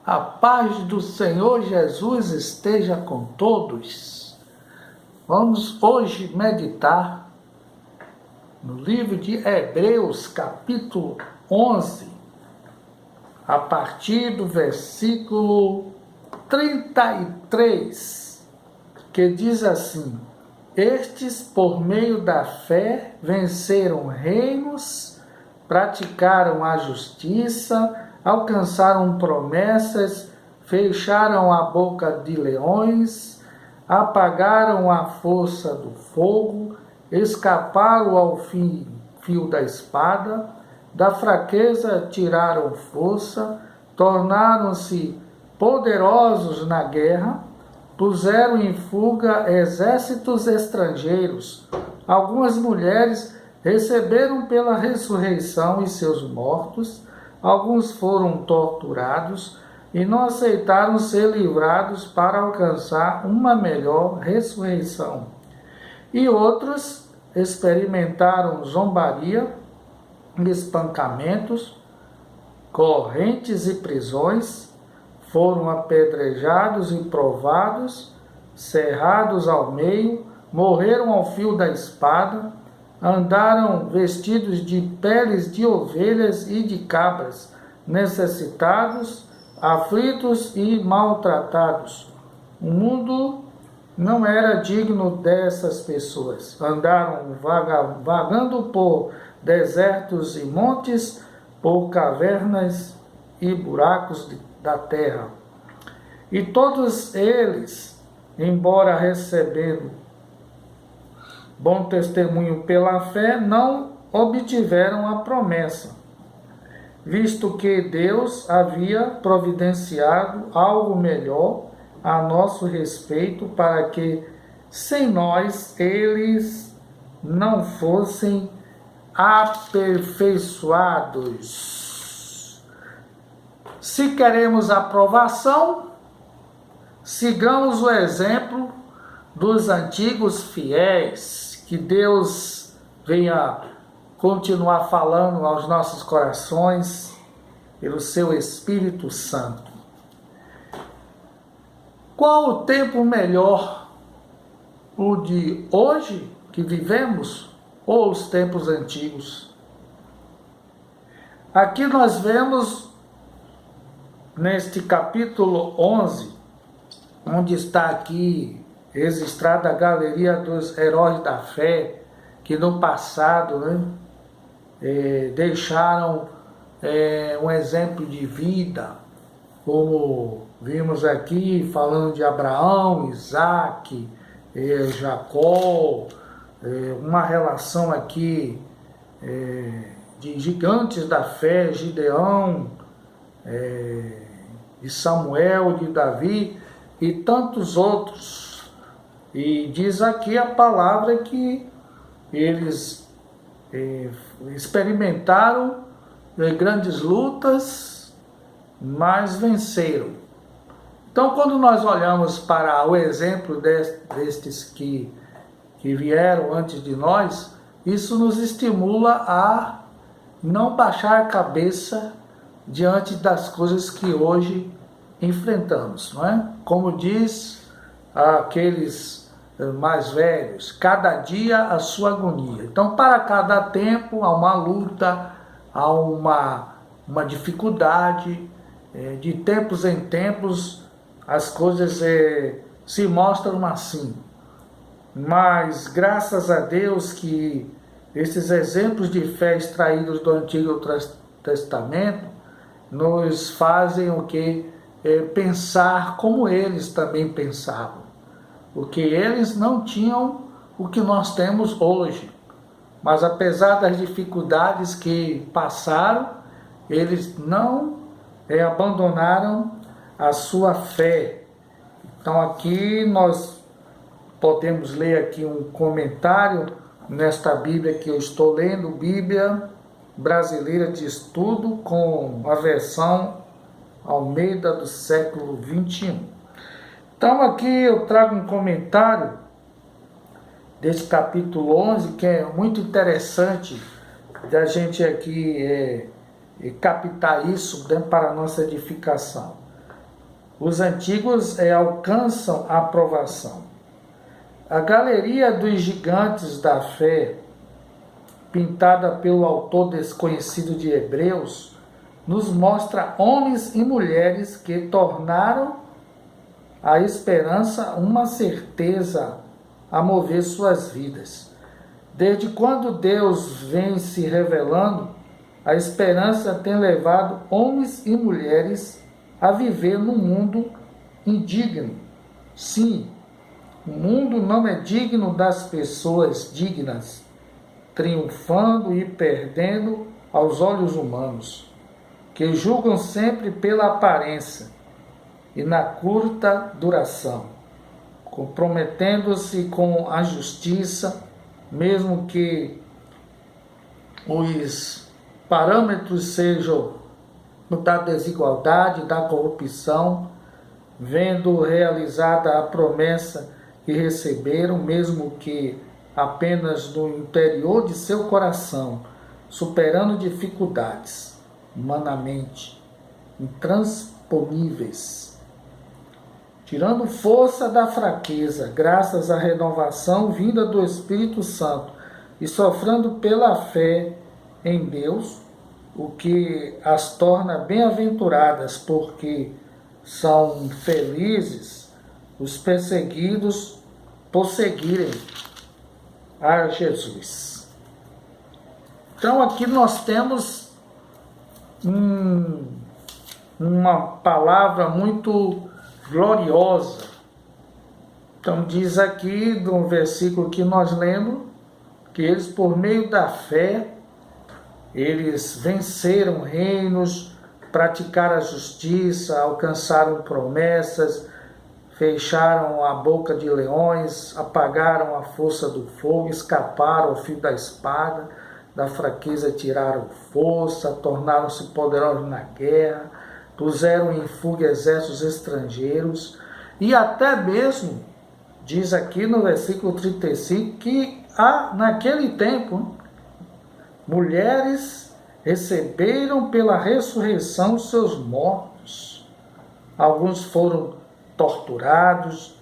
A paz do Senhor Jesus esteja com todos. Vamos hoje meditar no livro de Hebreus, capítulo 11, a partir do versículo 33, que diz assim: Estes, por meio da fé, venceram reinos, praticaram a justiça, alcançaram promessas, fecharam a boca de leões, apagaram a força do fogo, escaparam ao fio da espada, da fraqueza tiraram força, tornaram-se poderosos na guerra, puseram em fuga exércitos estrangeiros. Algumas mulheres receberam pela ressurreição e seus mortos. Alguns foram torturados e não aceitaram ser livrados para alcançar uma melhor ressurreição. E outros experimentaram zombaria, espancamentos, correntes e prisões, foram apedrejados e provados, cerrados ao meio, morreram ao fio da espada, andaram vestidos de peles de ovelhas e de cabras, necessitados, aflitos e maltratados. O mundo não era digno dessas pessoas. Andaram vagando por desertos e montes, por cavernas e buracos da terra. E todos eles, embora recebendo bom testemunho pela fé, não obtiveram a promessa, visto que Deus havia providenciado algo melhor a nosso respeito, para que, sem nós, eles não fossem aperfeiçoados. Se queremos aprovação, sigamos o exemplo dos antigos fiéis. Que Deus venha continuar falando aos nossos corações pelo seu Espírito Santo. Qual o tempo melhor? O de hoje que vivemos ou os tempos antigos? Aqui nós vemos neste capítulo 11, onde está aqui registrada a galeria dos heróis da fé, que no passado deixaram um exemplo de vida, como vimos aqui, falando de Abraão, Isaac, Jacó, uma relação aqui de gigantes da fé, Gideão, de Samuel, de Davi e tantos outros. E diz aqui a palavra que eles experimentaram grandes lutas, mas venceram. Então, quando nós olhamos para o exemplo destes que vieram antes de nós, isso nos estimula a não baixar a cabeça diante das coisas que hoje enfrentamos, não é? Como diz aqueles mais velhos, cada dia a sua agonia. Então, para cada tempo há uma luta, há uma dificuldade, de tempos em tempos as coisas se mostram assim. Mas graças a Deus que esses exemplos de fé extraídos do Antigo Testamento nos fazem o que? Pensar como eles também pensavam. Porque eles não tinham o que nós temos hoje. Mas apesar das dificuldades que passaram, eles não abandonaram a sua fé. Então aqui nós podemos ler aqui um comentário nesta Bíblia que eu estou lendo, Bíblia Brasileira de Estudo, com a versão Almeida do século 21. Então aqui eu trago um comentário desse capítulo 11, que é muito interessante da gente aqui captar isso para a nossa edificação. Os antigos alcançam a aprovação. A galeria dos gigantes da fé, pintada pelo autor desconhecido de Hebreus, nos mostra homens e mulheres que tornaram a esperança uma certeza a mover suas vidas. Desde quando Deus vem se revelando, a esperança tem levado homens e mulheres a viver num mundo indigno. Sim, o mundo não é digno das pessoas dignas, triunfando e perdendo aos olhos humanos, que julgam sempre pela aparência e na curta duração, comprometendo-se com a justiça, mesmo que os parâmetros sejam da desigualdade, da corrupção, vendo realizada a promessa que receberam, mesmo que apenas no interior de seu coração, superando dificuldades humanamente intransponíveis, tirando força da fraqueza, graças à renovação vinda do Espírito Santo e sofrendo pela fé em Deus, o que as torna bem-aventuradas, porque são felizes os perseguidos por seguirem a Jesus. Então aqui nós temos uma palavra muito gloriosa. Então diz aqui, no versículo que nós lemos, que eles, por meio da fé, eles venceram reinos, praticaram a justiça, alcançaram promessas, fecharam a boca de leões, apagaram a força do fogo, escaparam ao fio da espada, da fraqueza tiraram força, tornaram-se poderosos na guerra, puseram em fuga exércitos estrangeiros, e até mesmo, diz aqui no versículo 35, que naquele tempo, mulheres receberam pela ressurreição seus mortos. Alguns foram torturados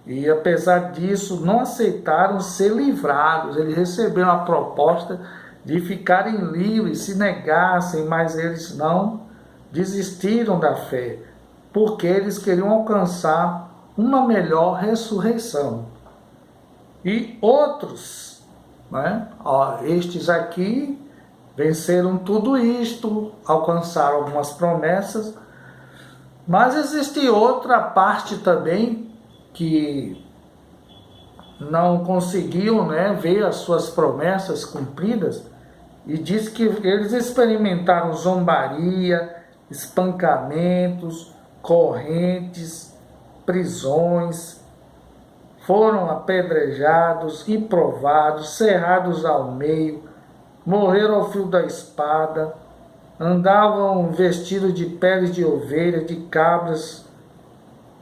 e, apesar disso, não aceitaram ser livrados. Eles receberam a proposta de ficarem livres, se negassem, mas eles não desistiram da fé, porque eles queriam alcançar uma melhor ressurreição. E outros, né? Estes aqui venceram tudo isto, alcançaram algumas promessas, mas existe outra parte também que não conseguiam, né, ver as suas promessas cumpridas, e diz que eles experimentaram zombaria, espancamentos, correntes, prisões, foram apedrejados e provados, cerrados ao meio, morreram ao fio da espada, andavam vestidos de peles de ovelha, de cabras,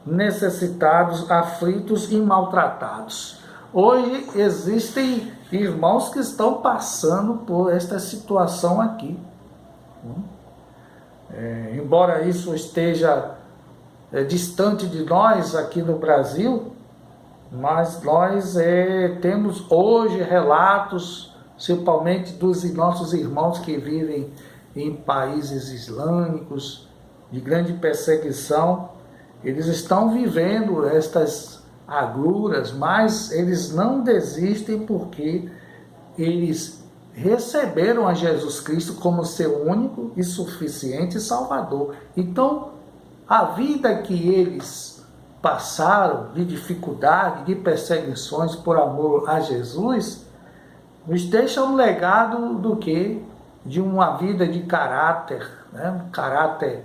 necessitados, aflitos e maltratados. Hoje existem irmãos que estão passando por esta situação aqui. Embora isso esteja distante de nós aqui no Brasil, mas nós temos hoje relatos, principalmente dos nossos irmãos que vivem em países islâmicos, de grande perseguição. Eles estão vivendo estas agruras, mas eles não desistem porque eles receberam a Jesus Cristo como seu único e suficiente Salvador. Então, a vida que eles passaram de dificuldade, de perseguições por amor a Jesus, nos deixa um legado do quê? De uma vida de caráter, né? Caráter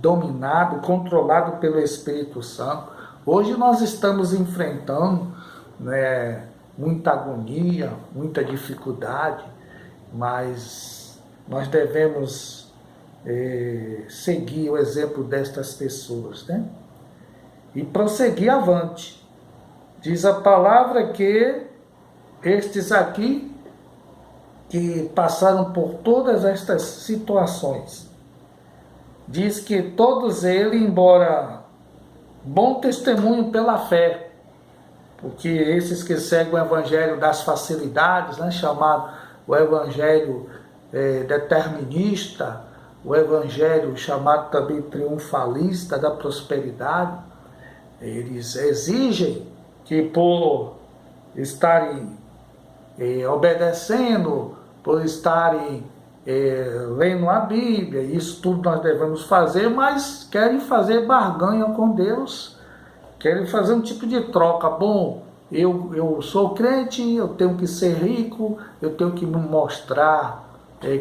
dominado, controlado pelo Espírito Santo. Hoje nós estamos enfrentando, né, muita agonia, muita dificuldade, mas nós devemos seguir o exemplo destas pessoas, né? E prosseguir avante. Diz a palavra que estes aqui, que passaram por todas estas situações, diz que todos eles, embora bom testemunho pela fé, porque esses que seguem o evangelho das facilidades, né, chamado o evangelho determinista, o evangelho chamado também triunfalista da prosperidade, eles exigem que por estarem obedecendo, por estarem lendo a Bíblia, isso tudo nós devemos fazer, mas querem fazer barganha com Deus, querem fazer um tipo de troca. Bom, eu sou crente, eu tenho que ser rico, eu tenho que me mostrar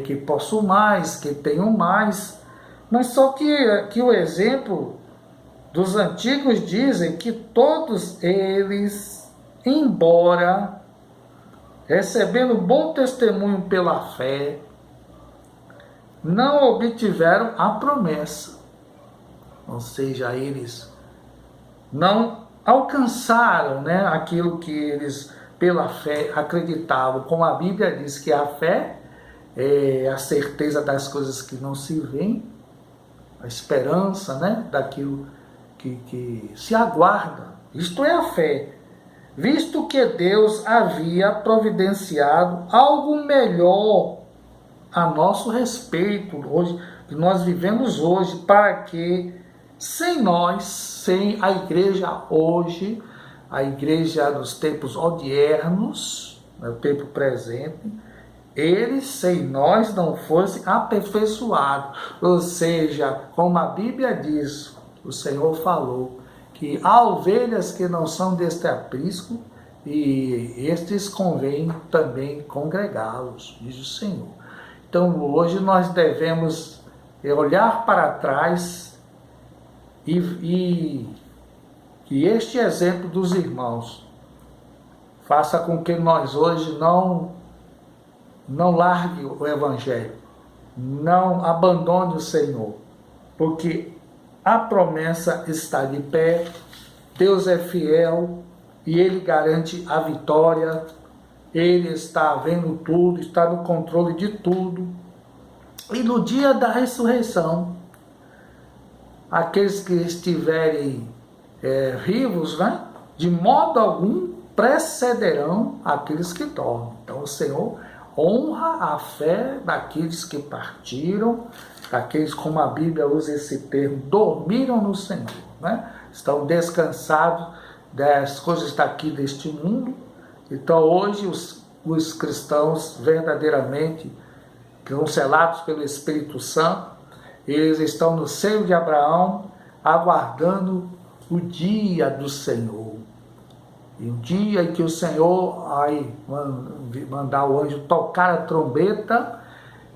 que posso mais, que tenho mais. Mas só que o exemplo dos antigos dizem que todos eles, embora recebendo bom testemunho pela fé, não obtiveram a promessa. Ou seja, eles não alcançaram, né, aquilo que eles pela fé acreditavam. Como a Bíblia diz que a fé é a certeza das coisas que não se veem, a esperança, né, daquilo que se aguarda. Isto é a fé. Visto que Deus havia providenciado algo melhor a nosso respeito, hoje, que nós vivemos hoje, para que sem nós, sem a igreja hoje, a igreja dos tempos odiernos, no tempo presente, eles sem nós não fosse aperfeiçoado. Ou seja, como a Bíblia diz, o Senhor falou que há ovelhas que não são deste aprisco e estes convém também congregá-los, diz o Senhor. Então hoje nós devemos olhar para trás e este exemplo dos irmãos faça com que nós hoje não largue o Evangelho, não abandone o Senhor, porque a promessa está de pé, Deus é fiel e Ele garante a vitória, Ele está vendo tudo, está no controle de tudo. E no dia da ressurreição, aqueles que estiverem vivos, né, de modo algum precederão aqueles que dormem. Então o Senhor honra a fé daqueles que partiram, daqueles, como a Bíblia usa esse termo, dormiram no Senhor, né? Estão descansados das coisas daqui deste mundo. Então hoje os cristãos verdadeiramente, que são selados pelo Espírito Santo, eles estão no seio de Abraão, aguardando o dia do Senhor. E o dia em que o Senhor vai mandar o anjo tocar a trombeta,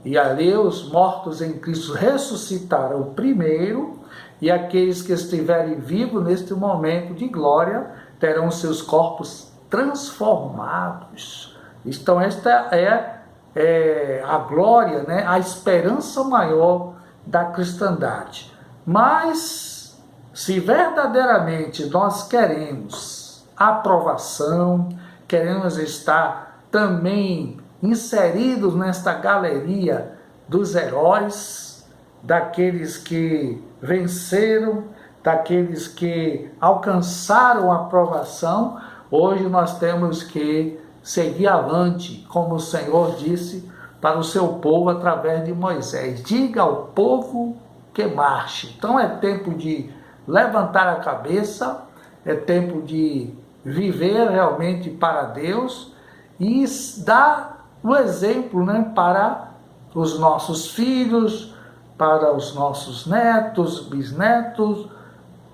e ali os mortos em Cristo ressuscitarão primeiro, e aqueles que estiverem vivos neste momento de glória terão seus corpos transformados. Então esta é a glória, né? A esperança maior da cristandade. Mas se verdadeiramente nós queremos aprovação, queremos estar também inseridos nesta galeria dos heróis, daqueles que venceram, daqueles que alcançaram a aprovação, hoje nós temos que seguir avante, como o Senhor disse para o seu povo através de Moisés: diga ao povo que marche. Então é tempo de levantar a cabeça, é tempo de viver realmente para Deus e dar o exemplo, né, para os nossos filhos, para os nossos netos, bisnetos,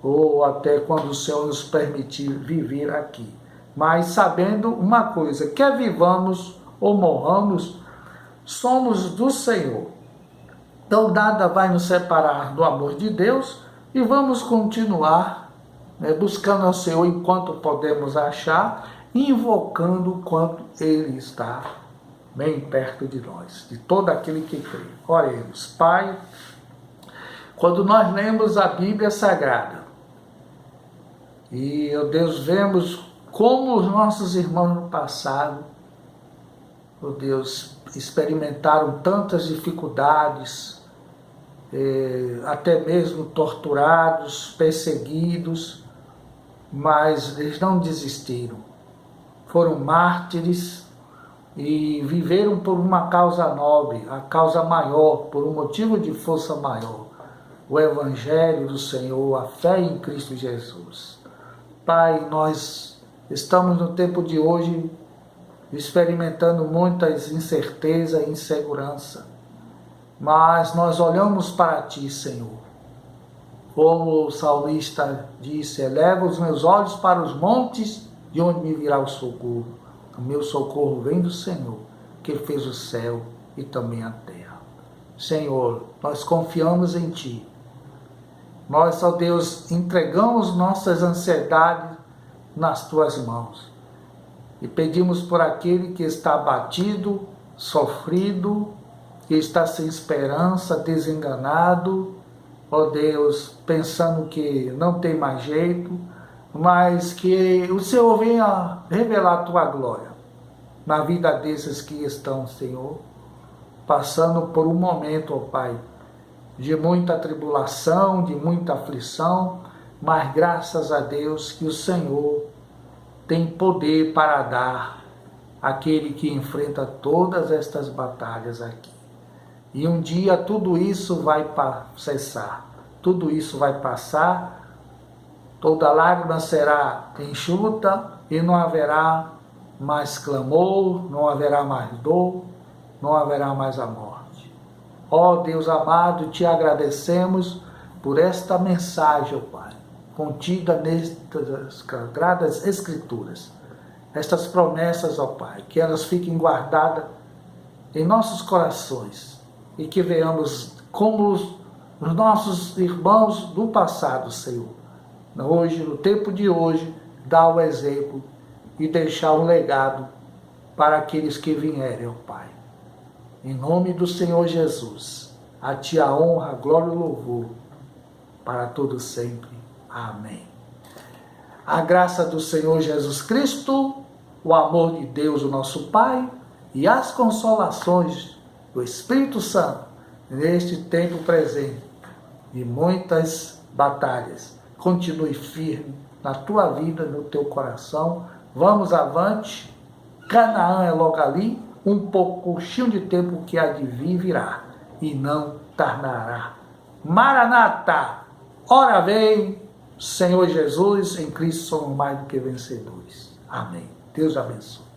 ou até quando o Senhor nos permitir viver aqui. Mas sabendo uma coisa, quer vivamos ou morramos, somos do Senhor. Então nada vai nos separar do amor de Deus e vamos continuar, né, buscando ao Senhor enquanto podemos achar, invocando quanto Ele está bem perto de nós, de todo aquele que crê. Oremos. Pai, quando nós lemos a Bíblia Sagrada e, ó Deus, vemos como os nossos irmãos no passado, ó Deus, experimentaram tantas dificuldades, até mesmo torturados, perseguidos, mas eles não desistiram. Foram mártires e viveram por uma causa nobre, a causa maior, por um motivo de força maior. O Evangelho do Senhor, a fé em Cristo Jesus. Pai, nós estamos no tempo de hoje experimentando muitas incertezas e insegurança, mas nós olhamos para Ti, Senhor. Como o salmista disse, eleva os meus olhos para os montes, de onde me virá o socorro. O meu socorro vem do Senhor, que fez o céu e também a terra. Senhor, nós confiamos em Ti. Nós, ó Deus, entregamos nossas ansiedades nas Tuas mãos. E pedimos por aquele que está abatido, sofrido, que está sem esperança, desenganado, ó Deus, pensando que não tem mais jeito, mas que o Senhor venha revelar a Tua glória na vida desses que estão, Senhor, passando por um momento, ó Pai, de muita tribulação, de muita aflição, mas graças a Deus que o Senhor tem poder para dar àquele que enfrenta todas estas batalhas aqui. E um dia tudo isso vai cessar, tudo isso vai passar, toda lágrima será enxuta e não haverá mais clamor, não haverá mais dor, não haverá mais a morte. Ó Deus amado, Te agradecemos por esta mensagem, ó Pai, contida nestas sagradas Escrituras. Estas promessas, ó Pai, que elas fiquem guardadas em nossos corações e que venhamos como os nossos irmãos do passado, Senhor, hoje, no tempo de hoje, dar o exemplo e deixar um legado para aqueles que vierem, ó Pai. Em nome do Senhor Jesus, a Ti a honra, a glória e o louvor, para todos sempre. Amém. A graça do Senhor Jesus Cristo, o amor de Deus, o nosso Pai, e as consolações do Espírito Santo, neste tempo presente, de muitas batalhas. Continue firme na tua vida, no teu coração. Vamos avante. Canaã é logo ali, um pouquinho de tempo que há de vir virá, e não tardará. Maranata, ora vem, Senhor Jesus, em Cristo somos mais do que vencedores. Amém. Deus abençoe.